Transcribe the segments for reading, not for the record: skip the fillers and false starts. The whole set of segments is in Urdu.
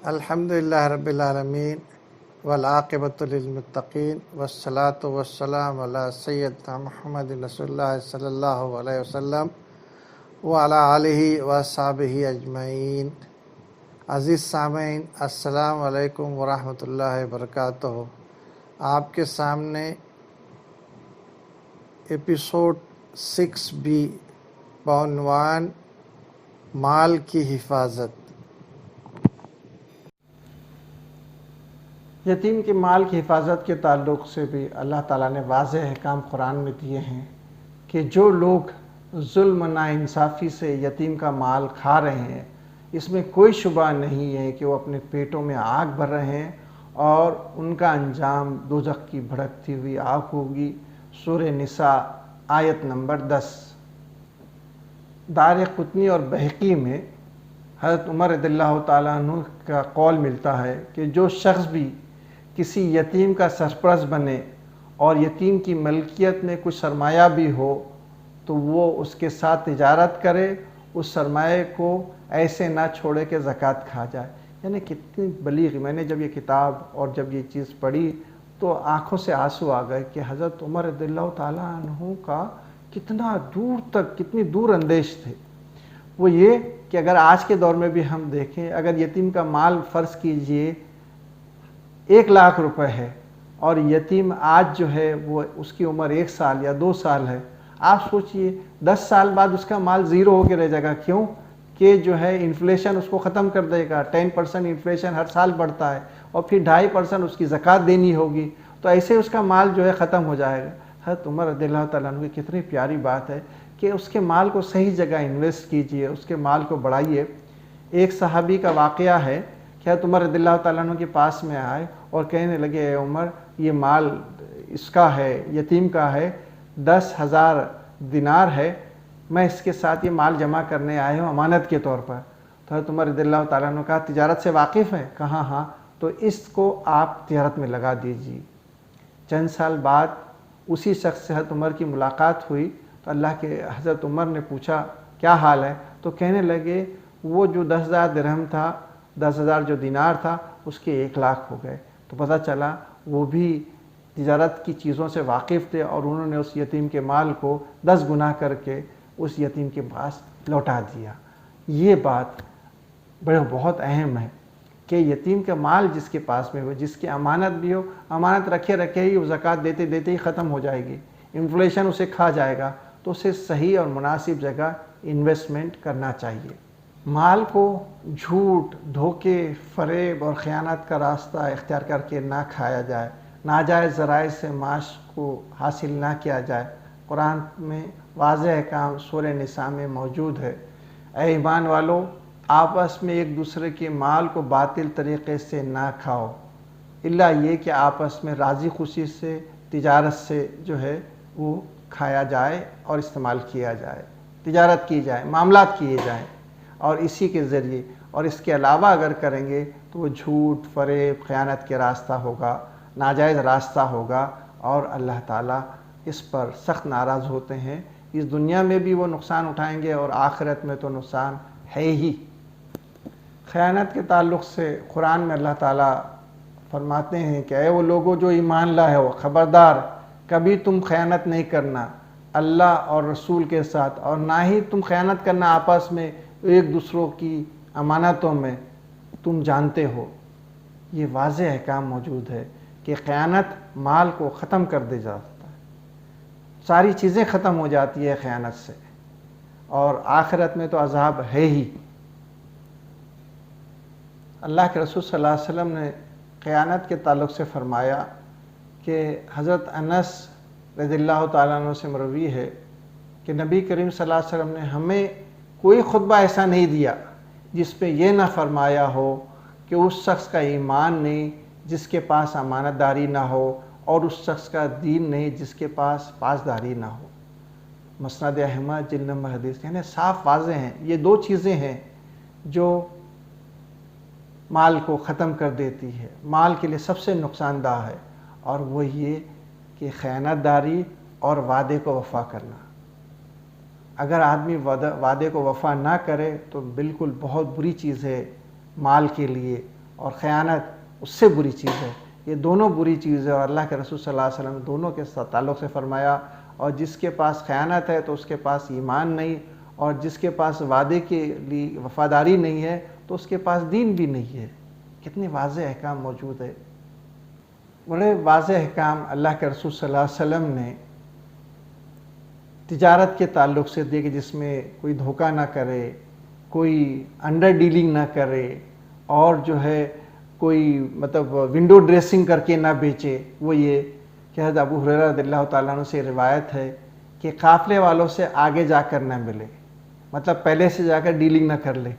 الحمدللہ رب العالمین والعاقبۃ للمتقین والصلاۃ والسلام علی سیدنا محمد رسول اللہ صلی اللہ علیہ وسلم وعلی آلہ وصحبہ اجمعین۔ عزیز سامعین، السلام علیکم ورحمۃ اللہ وبرکاتہ۔ آپ کے سامنے ایپیسوڈ 6B بعنوان مال کی حفاظت۔ یتیم کے مال کی حفاظت کے تعلق سے بھی اللہ تعالیٰ نے واضح احکام قرآن میں دیے ہیں کہ جو لوگ ظلم و ناانصافی سے یتیم کا مال کھا رہے ہیں، اس میں کوئی شبہ نہیں ہے کہ وہ اپنے پیٹوں میں آگ بھر رہے ہیں اور ان کا انجام دوزخ کی بھڑکتی ہوئی آگ ہوگی۔ سورہ نساء آیت نمبر 10۔ دارقطنی اور بہقی میں حضرت عمر رضی اللہ تعالیٰ عنہ کا قول ملتا ہے کہ جو شخص بھی کسی یتیم کا سرپرست بنے اور یتیم کی ملکیت میں کچھ سرمایہ بھی ہو تو وہ اس کے ساتھ تجارت کرے، اس سرمایہ کو ایسے نہ چھوڑے کہ زکوٰۃ کھا جائے۔ یعنی کتنی بلیغ، میں نے جب یہ کتاب اور جب یہ چیز پڑھی تو آنکھوں سے آنسو آ گئے کہ حضرت عمر رضی اللہ تعالیٰ عنہ کا کتنا دور تک، کتنی دور اندیش تھے۔ وہ یہ کہ اگر آج کے دور میں بھی ہم دیکھیں، اگر یتیم کا مال فرض کیجئے 1,00,000 روپے ہے اور یتیم آج جو ہے وہ اس کی عمر 1 سال یا 2 سال ہے، آپ سوچئے 10 سال بعد اس کا مال زیرو ہو کے رہ جائے گا۔ کیوں کہ جو ہے انفلیشن اس کو ختم کر دے گا۔ 10% انفلیشن ہر سال بڑھتا ہے اور پھر 2.5% اس کی زکوٰۃ دینی ہوگی، تو ایسے اس کا مال جو ہے ختم ہو جائے گا۔ حضرت عمر رضی اللہ تعالیٰ عنہ کی کتنی پیاری بات ہے کہ اس کے مال کو صحیح جگہ انویسٹ کیجئے، اس کے مال کو بڑھائیے۔ ایک صحابی کا واقعہ ہے کہ حضرت عمر رضی اللہ تعالیٰ عنہ کے پاس میں آئے اور کہنے لگے، اے عمر، یہ مال اس کا ہے، یتیم کا ہے، 10,000 دینار ہے، میں اس کے ساتھ یہ مال جمع کرنے آئے ہوں امانت کے طور پر۔ تو حضرت عمر رضی اللہ تعالیٰ عنہ کہا، تجارت سے واقف ہے؟ کہا ہاں، تو اس کو آپ تجارت میں لگا دیجیے۔ چند سال بعد اسی شخص سے حضرت عمر کی ملاقات ہوئی تو اللہ کے حضرت عمر نے پوچھا کیا حال ہے؟ تو کہنے لگے وہ جو 10,000 درہم تھا، 10,000 جو دینار تھا، اس کے 1,00,000 ہو گئے۔ تو پتہ چلا وہ بھی تجارت کی چیزوں سے واقف تھے اور انہوں نے اس یتیم کے مال کو 10 گنا کر کے اس یتیم کے پاس لوٹا دیا۔ یہ بات بہت اہم ہے کہ یتیم کا مال جس کے پاس میں ہو، جس کی امانت بھی ہو، امانت رکھے رکھے ہی وہ زکوٰۃ دیتے دیتے ہی ختم ہو جائے گی، انفلیشن اسے کھا جائے گا، تو اسے صحیح اور مناسب جگہ انویسٹمنٹ کرنا چاہیے۔ مال کو جھوٹ، دھوکے، فریب اور خیانت کا راستہ اختیار کر کے نہ کھایا جائے، ناجائز ذرائع سے معاش کو حاصل نہ کیا جائے۔ قرآن میں واضح احکام سورہ نساء میں موجود ہے، اے ایمان والو، آپس میں ایک دوسرے کے مال کو باطل طریقے سے نہ کھاؤ، الا یہ کہ آپس میں راضی خوشی سے تجارت سے جو ہے وہ کھایا جائے اور استعمال کیا جائے، تجارت کی جائے، معاملات کیے جائیں، اور اسی کے ذریعے، اور اس کے علاوہ اگر کریں گے تو وہ جھوٹ، فریب، خیانت کے راستہ ہوگا، ناجائز راستہ ہوگا، اور اللہ تعالیٰ اس پر سخت ناراض ہوتے ہیں۔ اس دنیا میں بھی وہ نقصان اٹھائیں گے اور آخرت میں تو نقصان ہے ہی۔ خیانت کے تعلق سے قرآن میں اللہ تعالیٰ فرماتے ہیں کہ اے وہ لوگوں جو ایمان لائے ہو، خبردار کبھی تم خیانت نہیں کرنا اللہ اور رسول کے ساتھ، اور نہ ہی تم خیانت کرنا آپس میں ایک دوسروں کی امانتوں میں، تم جانتے ہو۔ یہ واضح احکام موجود ہے کہ خیانت مال کو ختم کر دے جاتا ہے، ساری چیزیں ختم ہو جاتی ہے خیانت سے، اور آخرت میں تو عذاب ہے ہی۔ اللہ کے رسول صلی اللہ علیہ وسلم نے خیانت کے تعلق سے فرمایا کہ حضرت انس رضی اللہ تعالیٰ عنہ سے مروی ہے کہ نبی کریم صلی اللہ علیہ وسلم نے ہمیں کوئی خطبہ ایسا نہیں دیا جس پہ یہ نہ فرمایا ہو کہ اس شخص کا ایمان نہیں جس کے پاس امانت داری نہ ہو، اور اس شخص کا دین نہیں جس کے پاس پاسداری نہ ہو۔ مسند احمد جلد نمبر حدیث، یعنی صاف واضح ہیں، یہ 2 چیزیں ہیں جو مال کو ختم کر دیتی ہے، مال کے لیے سب سے نقصان دہ ہے، اور وہ یہ کہ خیانت داری اور وعدے کو وفا کرنا۔ اگر آدمی وعدے کو وفا نہ کرے تو بالکل بہت بری چیز ہے مال کے لیے، اور خیانت اس سے بری چیز ہے. یہ دونوں بری چیز ہے اور اللہ کے رسول صلی اللہ علیہ وسلم دونوں کے تعلق سے فرمایا. اور جس کے پاس خیانت ہے تو اس کے پاس ایمان نہیں, اور جس کے پاس وعدے کے لیے وفاداری نہیں ہے تو اس کے پاس دین بھی نہیں ہے. کتنے واضح احکام موجود ہے, بڑے واضح احکام اللہ کے رسول صلی اللہ علیہ وسلم نے تجارت کے تعلق سے دیے کہ جس میں کوئی دھوکہ نہ کرے, کوئی انڈر ڈیلنگ نہ کرے, اور جو ہے کوئی مطلب ونڈو ڈریسنگ کر کے نہ بیچے. وہ یہ کہ حضرت ابو ہریرہ رضی اللہ تعالیٰ عنہ سے روایت ہے کہ قافلے والوں سے آگے جا کر نہ ملے, مطلب پہلے سے جا کر ڈیلنگ نہ کر لے,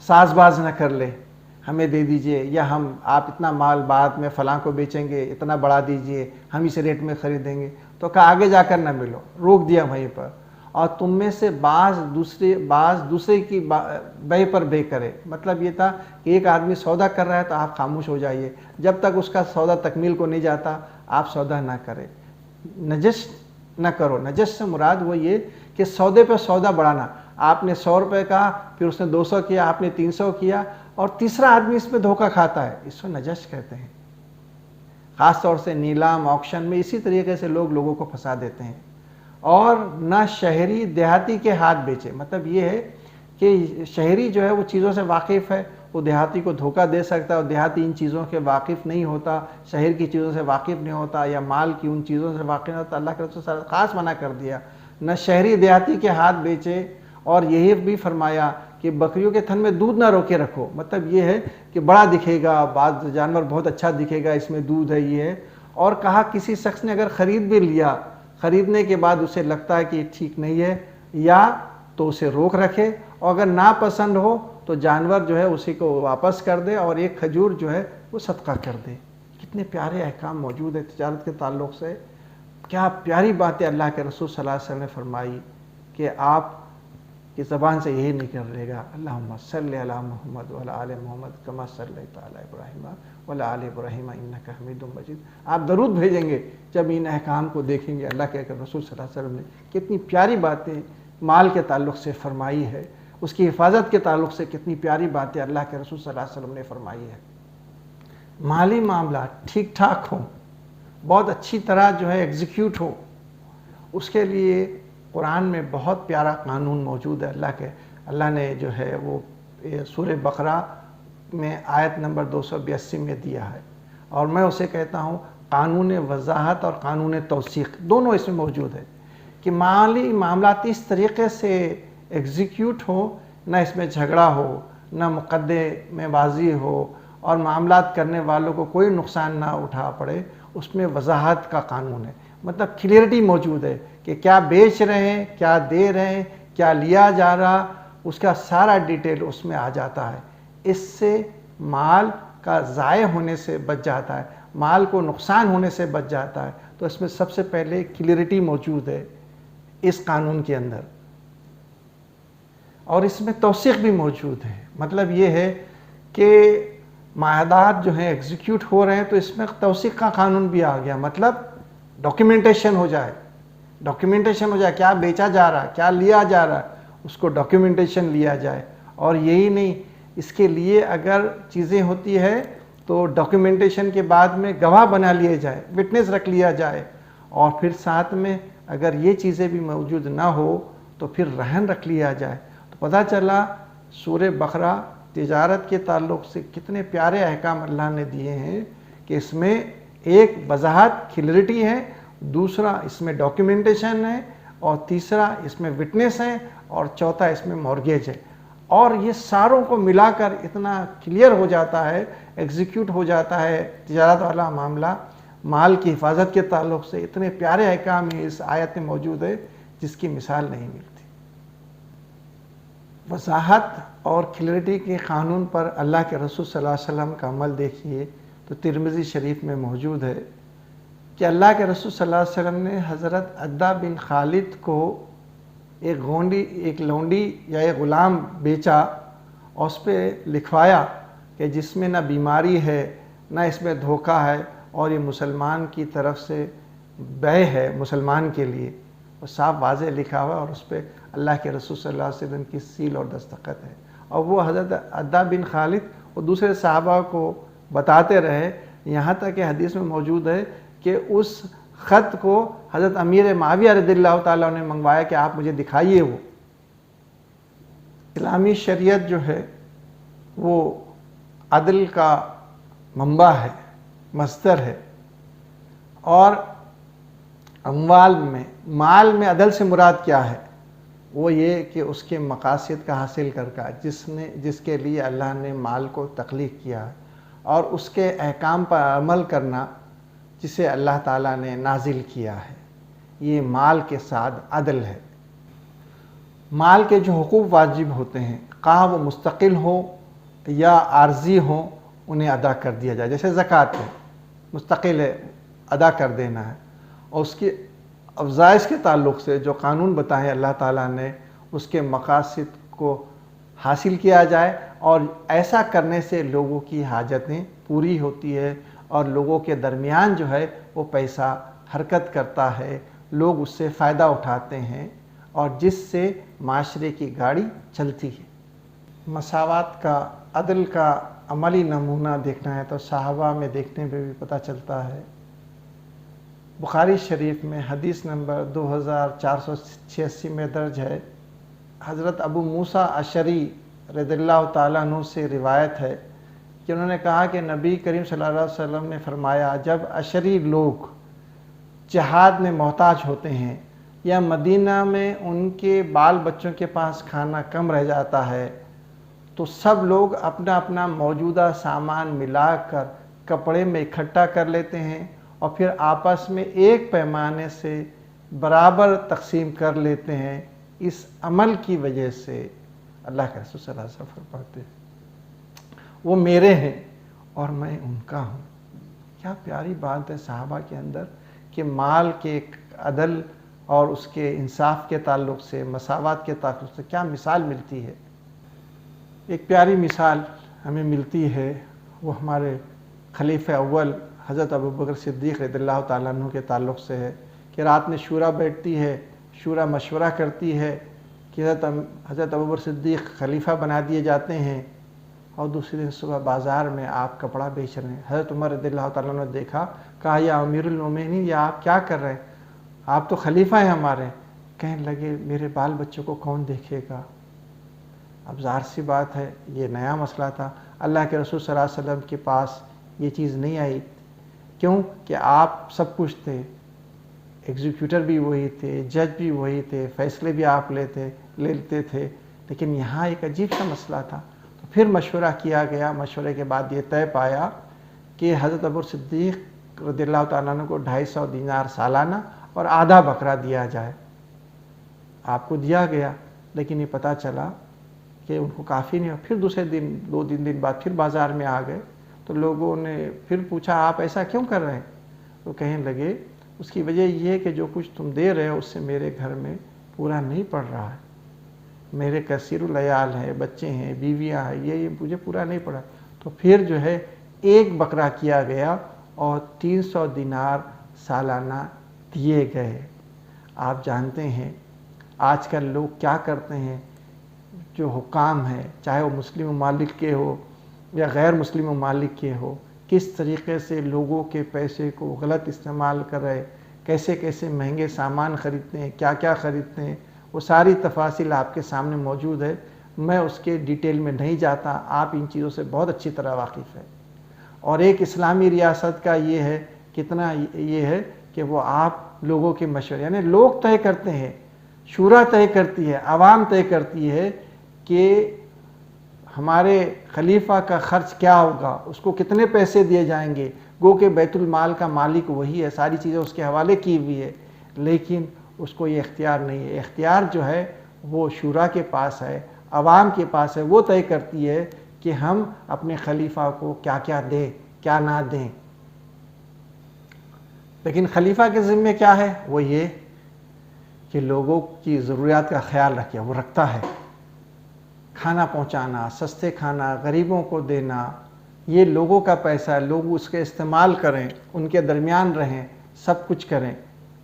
ساز باز نہ کر لے, ہمیں دے دیجئے, یا آپ اتنا مال بعد میں فلاں کو بیچیں گے, اتنا بڑھا دیجئے, ہم اسے ریٹ میں خریدیں گے. تو کہا آگے جا کر نہ ملو, روک دیا وہیں پر. اور تم میں سے بعض دوسرے کی بے پر بے کرے. مطلب یہ تھا کہ ایک آدمی سودا کر رہا ہے تو آپ خاموش ہو جائیے, جب تک اس کا سودا تکمیل کو نہیں جاتا آپ سودا نہ کرے. نجش نہ کرو. نجش سے مراد وہ یہ کہ سودے پہ سودا بڑھانا. آپ نے 100 روپے کہا, پھر اس نے 200 کیا, آپ نے 300 کیا, اور تیسرا آدمی اس میں دھوکہ کھاتا ہے, اس کو نجش کہتے ہیں. خاص طور سے نیلام, آکشن میں اسی طریقے سے لوگوں کو پھنسا دیتے ہیں. اور نہ شہری دیہاتی کے ہاتھ بیچے. مطلب یہ ہے کہ شہری جو ہے وہ چیزوں سے واقف ہے, وہ دیہاتی کو دھوکہ دے سکتا ہے, اور دیہاتی ان چیزوں کے واقف نہیں ہوتا, شہر کی چیزوں سے واقف نہیں ہوتا, یا مال کی ان چیزوں سے واقف نہیں ہوتا. اللہ کے رسول صلی اللہ علیہ وسلم خاص منع کر دیا نہ شہری دیہاتی کے ہاتھ بیچے. اور یہی بھی فرمایا کہ بکریوں کے تھن میں دودھ نہ روکے رکھو. مطلب یہ ہے کہ بڑا دکھے گا, بعض جانور بہت اچھا دکھے گا, اس میں دودھ ہے, یہ ہے. اور کہا کسی شخص نے اگر خرید بھی لیا, خریدنے کے بعد اسے لگتا ہے کہ یہ ٹھیک نہیں ہے, یا تو اسے روک رکھے, اور اگر ناپسند ہو تو جانور جو ہے اسی کو واپس کر دے, اور ایک کھجور جو ہے وہ صدقہ کر دے. کتنے پیارے احکام موجود ہیں تجارت کے تعلق سے. کیا پیاری باتیں اللہ کے رسول صلی اللہ علیہ وسلم نے فرمائی کہ آپ کی زبان سے یہی نکلے گا, اللہم صلی علی محمد وعلی آل محمد کما صلیت علی ابراہیم وعلی آل ابراہیم انک حمید مجید. آپ درود بھیجیں گے جب ان احکام کو دیکھیں گے. اللہ کے رسول صلی اللہ علیہ وسلم نے کتنی پیاری باتیں مال کے تعلق سے فرمائی ہے, اس کی حفاظت کے تعلق سے کتنی پیاری باتیں اللہ کے رسول صلی اللہ علیہ وسلم نے فرمائی ہے. مالی معاملات ٹھیک ٹھاک ہوں, بہت اچھی طرح جو ہے ایگزیکیوٹ ہو, اس کے لیے قرآن میں بہت پیارا قانون موجود ہے. اللہ نے جو ہے وہ سورہ بقرہ میں آیت نمبر 282 میں دیا ہے, اور میں اسے کہتا ہوں قانون وضاحت اور قانون توثیق, دونوں اس میں موجود ہے کہ مالی معاملات اس طریقے سے ایگزیکیوٹ ہو, نہ اس میں جھگڑا ہو, نہ مقدمے میں بازی ہو, اور معاملات کرنے والوں کو کوئی نقصان نہ اٹھا پڑے. اس میں وضاحت کا قانون ہے, مطلب کلیئرٹی موجود ہے کہ کیا بیچ رہے ہیں, کیا دے رہے ہیں, کیا لیا جا رہا, اس کا سارا ڈیٹیل اس میں آ جاتا ہے. اس سے مال کا ضائع ہونے سے بچ جاتا ہے, مال کو نقصان ہونے سے بچ جاتا ہے. تو اس میں سب سے پہلے کلیئرٹی موجود ہے اس قانون کے اندر, اور اس میں توثیق بھی موجود ہے. مطلب یہ ہے کہ معاہدات جو ہیں ایگزیکیوٹ ہو رہے ہیں تو اس میں توثیق کا قانون بھی آ گیا. مطلب ڈاکیومنٹیشن ہو جائے, کیا بیچا جا رہا ہے, کیا لیا جا رہا ہے, اس کو ڈاکیومنٹیشن لیا جائے. اور یہی نہیں, اس کے لیے اگر چیزیں ہوتی ہے تو ڈاکیومنٹیشن کے بعد میں گواہ بنا لیے جائے, وٹنس رکھ لیا جائے, اور پھر ساتھ میں اگر یہ چیزیں بھی موجود نہ ہو تو پھر رہن رکھ لیا جائے. تو پتہ چلا سورہ بقرہ تجارت کے تعلق سے کتنے پیارے احکام اللہ نے دیے ہیں کہ اس میں ایک وضاحت کلیئرٹی ہے, دوسرا اس میں ڈاکیومنٹیشن ہے, اور تیسرا اس میں وٹنس ہے, اور چوتھا اس میں مورگیج ہے. اور یہ ساروں کو ملا کر اتنا کلیئر ہو جاتا ہے, ایگزیکیوٹ ہو جاتا ہے تجارت والا معاملہ. مال کی حفاظت کے تعلق سے اتنے پیارے احکام اس آیت میں موجود ہے جس کی مثال نہیں ملتی. وضاحت اور کلیئرٹی کے قانون پر اللہ کے رسول صلی اللہ علیہ وسلم کا عمل دیکھیے تو ترمذی شریف میں موجود ہے کہ اللہ کے رسول صلی اللہ علیہ وسلم نے حضرت عدہ بن خالد کو ایک لونڈی یا ایک غلام بیچا, اور اس پہ لکھوایا کہ جس میں نہ بیماری ہے نہ اس میں دھوکہ ہے, اور یہ مسلمان کی طرف سے بیع ہے مسلمان کے لیے, اور صاف واضح لکھا ہوا, اور اس پہ اللہ کے رسول صلی اللہ علیہ وسلم کی سیل اور دستخط ہے. اور وہ حضرت عدہ بن خالد وہ دوسرے صحابہ کو بتاتے رہے، یہاں تک کہ حدیث میں موجود ہے کہ اس خط کو حضرت امیر معاویہ رضی اللہ تعالیٰ نے منگوایا کہ آپ مجھے دکھائیے وہ۔ اسلامی شریعت جو ہے وہ عدل کا منبع ہے، مصدر ہے، اور اموال میں، مال میں عدل سے مراد کیا ہے؟ وہ یہ کہ اس کے مقاصد کا حاصل کر کا جس کے لیے اللہ نے مال کو تخلیق کیا ہے، اور اس کے احکام پر عمل کرنا جسے اللہ تعالیٰ نے نازل کیا ہے، یہ مال کے ساتھ عدل ہے۔ مال کے جو حقوق واجب ہوتے ہیں، خواہ وہ مستقل ہو یا عارضی ہوں، انہیں ادا کر دیا جائے۔ جیسے زکوٰۃ ہے، مستقل ہے، ادا کر دینا ہے، اور اس کی افزائش کے تعلق سے جو قانون بتائے اللہ تعالیٰ نے، اس کے مقاصد کو حاصل کیا جائے، اور ایسا کرنے سے لوگوں کی حاجتیں پوری ہوتی ہے، اور لوگوں کے درمیان جو ہے وہ پیسہ حرکت کرتا ہے، لوگ اس سے فائدہ اٹھاتے ہیں، اور جس سے معاشرے کی گاڑی چلتی ہے۔ مساوات کا، عدل کا عملی نمونہ دیکھنا ہے تو صحابہ میں دیکھنے پہ بھی پتہ چلتا ہے۔ بخاری شریف میں حدیث نمبر 2486 میں درج ہے، حضرت ابو موسیٰ اشعری رضی اللہ تعالیٰ عنہ سے روایت ہے کہ انہوں نے کہا کہ نبی کریم صلی اللہ علیہ وسلم نے فرمایا، جب اشعری لوگ جہاد میں محتاج ہوتے ہیں یا مدینہ میں ان کے بال بچوں کے پاس کھانا کم رہ جاتا ہے، تو سب لوگ اپنا اپنا موجودہ سامان ملا کر کپڑے میں اکٹھا کر لیتے ہیں، اور پھر آپس میں ایک پیمانے سے برابر تقسیم کر لیتے ہیں۔ اس عمل کی وجہ سے اللہ کے رسول صلی اللہ علیہ وسلم فرماتے ہیں، وہ میرے ہیں اور میں ان کا ہوں۔ کیا پیاری بات ہے صحابہ کے اندر کہ مال کے عدل اور اس کے انصاف کے تعلق سے، مساوات کے تعلق سے کیا مثال ملتی ہے۔ ایک پیاری مثال ہمیں ملتی ہے، وہ ہمارے خلیفہ اول حضرت ابوبکر صدیق رضی اللہ تعالیٰ عنہ کے تعلق سے ہے کہ رات میں شورا بیٹھتی ہے، شورا مشورہ کرتی ہے کہ حضرت ابوبکر صدیق خلیفہ بنا دیے جاتے ہیں، اور دوسرے دن صبح بازار میں آپ کپڑا بیچ رہے ہیں۔ حضرت عمر رضی اللہ تعالیٰ عنہ نے دیکھا، کہا یا امیر المومنین، یہ آپ کیا کر رہے ہیں؟ آپ تو خلیفہ ہیں ہمارے۔ کہنے لگے میرے بال بچوں کو کون دیکھے گا؟ اب ظاہر سی بات ہے یہ نیا مسئلہ تھا، اللہ کے رسول صلی اللہ علیہ وسلم کے پاس یہ چیز نہیں آئی، کیوں کہ آپ سب کچھ تھے، ایگزیکیوٹر بھی وہی تھے، جج بھی وہی تھے، فیصلے بھی آپ لیتے تھے، لیکن یہاں ایک عجیب سا مسئلہ تھا۔ تو پھر مشورہ کیا گیا، مشورے کے بعد یہ طے پایا کہ حضرت ابوبکر صدیق رضی اللہ تعالیٰ عنہ کو 250 دینار سالانہ اور آدھا بکرا دیا جائے۔ آپ کو دیا گیا، لیکن یہ پتہ چلا کہ ان کو کافی نہیں ہوا۔ پھر دوسرے دن، 2-3 دن بعد پھر بازار میں آ گئے، تو لوگوں نے پھر پوچھا آپ ایسا کیوں کر رہے ہیں؟ تو کہنے لگے اس کی وجہ یہ ہے کہ جو کچھ تم دے رہے ہو اس سے میرے گھر میں پورا نہیں پڑ رہا ہے، میرے کثیر العیال ہے، بچے ہیں، بیویاں ہیں، یہ مجھے پورا نہیں پڑا۔ تو پھر جو ہے ایک بکرا کیا گیا اور 300 دینار سالانہ دیے گئے۔ آپ جانتے ہیں آج کل لوگ کیا کرتے ہیں، جو حکام ہیں، چاہے وہ مسلم ممالک کے ہو یا غیر مسلم ممالک کے ہو، کس طریقے سے لوگوں کے پیسے کو غلط استعمال کر رہے، کیسے کیسے مہنگے سامان خریدتے ہیں، کیا کیا خریدتے ہیں، وہ ساری تفاصیل آپ کے سامنے موجود ہے۔ میں اس کے ڈیٹیل میں نہیں جاتا، آپ ان چیزوں سے بہت اچھی طرح واقف ہیں۔ اور ایک اسلامی ریاست کا یہ ہے، کتنا یہ ہے کہ وہ آپ لوگوں کے مشورے، یعنی لوگ طے کرتے ہیں، شورا طے کرتی ہے، عوام طے کرتی ہے کہ ہمارے خلیفہ کا خرچ کیا ہوگا، اس کو کتنے پیسے دیے جائیں گے۔ گو کہ بیت المال کا مالک وہی ہے، ساری چیزیں اس کے حوالے کی ہوئی ہے، لیکن اس کو یہ اختیار نہیں ہے۔ اختیار جو ہے وہ شورا کے پاس ہے، عوام کے پاس ہے، وہ طے کرتی ہے کہ ہم اپنے خلیفہ کو کیا کیا دیں، کیا نہ دیں۔ لیکن خلیفہ کے ذمہ کیا ہے؟ وہ یہ کہ لوگوں کی ضروریات کا خیال رکھے، وہ رکھتا ہے۔ کھانا پہنچانا، سستے کھانا، غریبوں کو دینا، یہ لوگوں کا پیسہ ہے، لوگ اس کے استعمال کریں، ان کے درمیان رہیں، سب کچھ کریں،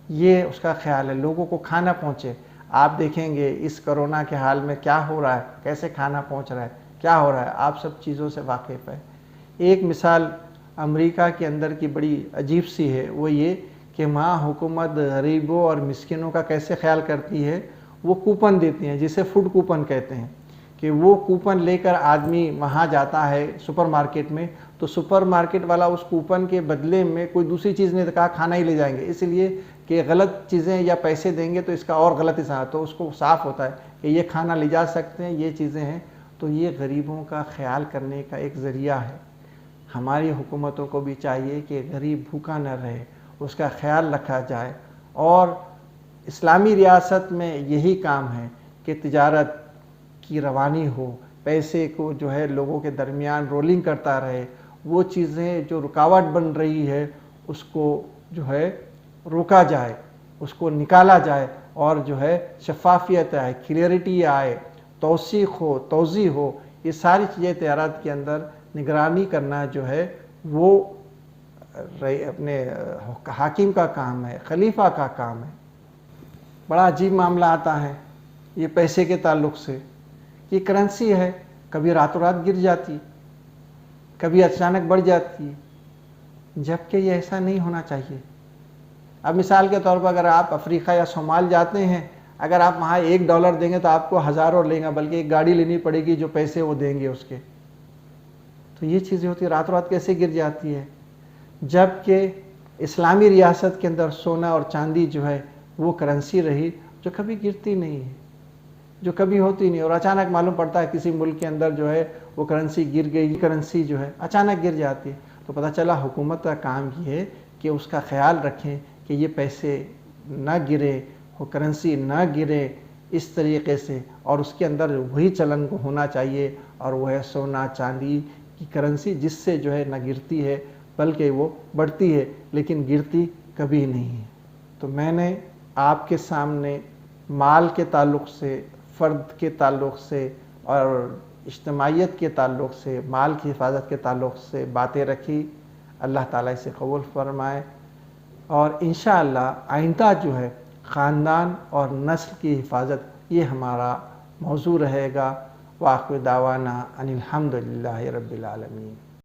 یہ اس کا خیال ہے، لوگوں کو کھانا پہنچے۔ آپ دیکھیں گے اس کرونا کے حال میں کیا ہو رہا ہے، کیسے کھانا پہنچ رہا ہے، کیا ہو رہا ہے، آپ سب چیزوں سے واقف ہے۔ ایک مثال امریکہ کے اندر کی بڑی عجیب سی ہے، وہ یہ کہ وہاں حکومت غریبوں اور مسکینوں کا کیسے خیال کرتی ہے، وہ کوپن دیتی ہیں جسے فوڈ کوپن کہتے ہیں، کہ وہ کوپن لے کر آدمی وہاں جاتا ہے سپر مارکیٹ میں، تو سپر مارکیٹ والا اس کوپن کے بدلے میں کوئی دوسری چیز نہیں کہا، کھانا ہی لے جائیں گے، اس لیے کہ غلط چیزیں یا پیسے دیں گے تو اس کا اور غلط حساب، تو اس کو صاف ہوتا ہے کہ یہ کھانا لے جا سکتے ہیں، یہ چیزیں ہیں۔ تو یہ غریبوں کا خیال کرنے کا ایک ذریعہ ہے۔ ہماری حکومتوں کو بھی چاہیے کہ غریب بھوکا نہ رہے، اس کا خیال رکھا جائے، اور اسلامی ریاست میں یہی کام ہے کہ تجارت کی روانی ہو، پیسے کو جو ہے لوگوں کے درمیان رولنگ کرتا رہے، وہ چیزیں جو رکاوٹ بن رہی ہے اس کو جو ہے روکا جائے، اس کو نکالا جائے، اور جو ہے شفافیت آئے، کلیئرٹی آئے، توثیق ہو، توضیح ہو، یہ ساری چیزیں تجارت کے اندر نگرانی کرنا جو ہے وہ اپنے حاکم کا کام ہے، خلیفہ کا کام ہے۔ بڑا عجیب معاملہ آتا ہے یہ پیسے کے تعلق سے۔ یہ کرنسی ہے، کبھی راتوں رات گر جاتی، کبھی اچانک بڑھ جاتی، جبکہ یہ ایسا نہیں ہونا چاہیے۔ اب مثال کے طور پر اگر آپ افریقہ یا صومال جاتے ہیں، اگر آپ وہاں $1 دیں گے تو آپ کو ہزاروں لیں گا، بلکہ ایک گاڑی لینی پڑے گی جو پیسے وہ دیں گے اس کے۔ تو یہ چیزیں ہوتی ہیں، راتوں رات کیسے گر جاتی ہے، جبکہ اسلامی ریاست کے اندر سونا اور چاندی جو ہے وہ کرنسی رہی جو کبھی گرتی نہیں ہے، جو کبھی ہوتی نہیں، اور اچانک معلوم پڑتا ہے کسی ملک کے اندر جو ہے وہ کرنسی گر گئی، کرنسی جو ہے اچانک گر جاتی ہے، تو پتہ چلا حکومت کا کام یہ ہے کہ اس کا خیال رکھیں کہ یہ پیسے نہ گرے، وہ کرنسی نہ گرے اس طریقے سے، اور اس کے اندر وہی چلن کو ہونا چاہیے، اور وہ ہے سونا چاندی کی کرنسی، جس سے جو ہے نہ گرتی ہے بلکہ وہ بڑھتی ہے، لیکن گرتی کبھی نہیں ہے۔ تو میں نے آپ کے سامنے مال کے تعلق سے، فرد کے تعلق سے اور اجتماعیت کے تعلق سے، مال کی حفاظت کے تعلق سے باتیں رکھی۔ اللہ تعالیٰ اسے قبول فرمائے، اور انشاءاللہ آئندہ جو ہے خاندان اور نسل کی حفاظت یہ ہمارا موضوع رہے گا۔ وآخر دعوانا ان الحمدللہ رب العالمین۔